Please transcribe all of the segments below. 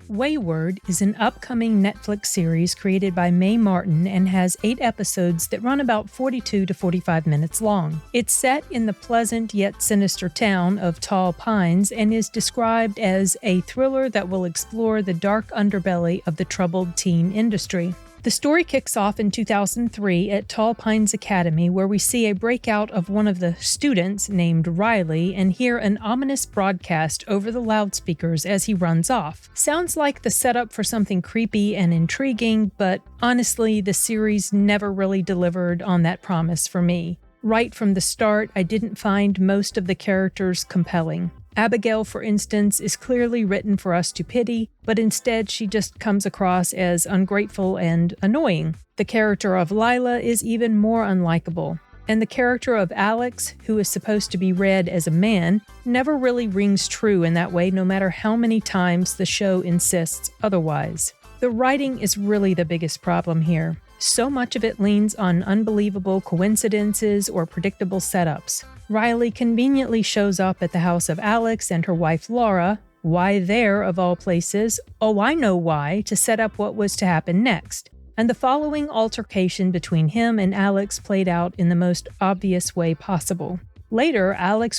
Wayward is an upcoming Netflix series created by Mae Martin and has 8 episodes that run about 42 to 45 minutes long. It's set in the pleasant yet sinister town of Tall Pines and is described as a thriller that will explore the dark underbelly of the troubled teen industry. The story kicks off in 2003 at Tall Pines Academy, where we see a breakout of one of the students named Riley and hear an ominous broadcast over the loudspeakers as he runs off. Sounds like the setup for something creepy and intriguing, but honestly, the series never really delivered on that promise for me. Right from the start, I didn't find most of the characters compelling. Abigail, for instance, is clearly written for us to pity, but instead she just comes across as ungrateful and annoying. The character of Lila is even more unlikable. And the character of Alex, who is supposed to be read as a man, never really rings true in that way, no matter how many times the show insists otherwise. The writing is really the biggest problem here. So much of it leans on unbelievable coincidences or predictable setups. Riley conveniently shows up at the house of Alex and her wife Laura. Why there, of all places? Oh, I know why, to set up what was to happen next. And the following altercation between him and Alex played out in the most obvious way possible. Later, Alex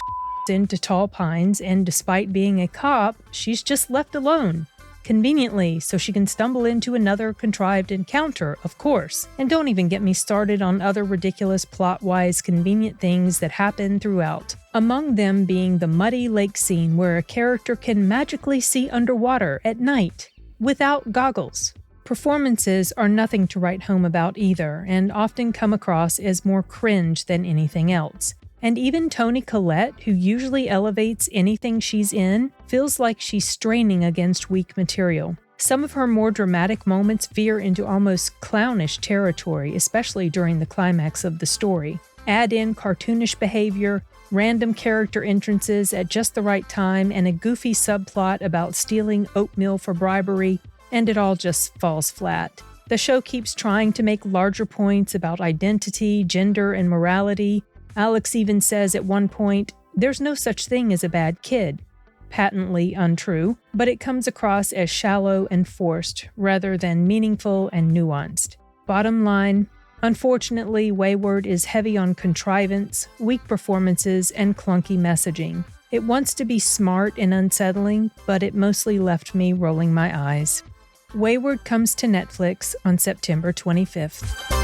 into Tall Pines, and despite being a cop, she's just left alone. Conveniently, so she can stumble into another contrived encounter, of course. And don't even get me started on other ridiculous plot-wise convenient things that happen throughout. Among them being the muddy lake scene where a character can magically see underwater at night, without goggles. Performances are nothing to write home about either, and often come across as more cringe than anything else. And even Toni Collette, who usually elevates anything she's in, feels like she's straining against weak material. Some of her more dramatic moments veer into almost clownish territory, especially during the climax of the story. Add in cartoonish behavior, random character entrances at just the right time, and a goofy subplot about stealing oatmeal for bribery, and it all just falls flat. The show keeps trying to make larger points about identity, gender, and morality. Alex even says at one point, "There's no such thing as a bad kid." Patently untrue, but it comes across as shallow and forced, rather than meaningful and nuanced. Bottom line, unfortunately, Wayward is heavy on contrivance, weak performances, and clunky messaging. It wants to be smart and unsettling, but it mostly left me rolling my eyes. Wayward comes to Netflix on September 25th.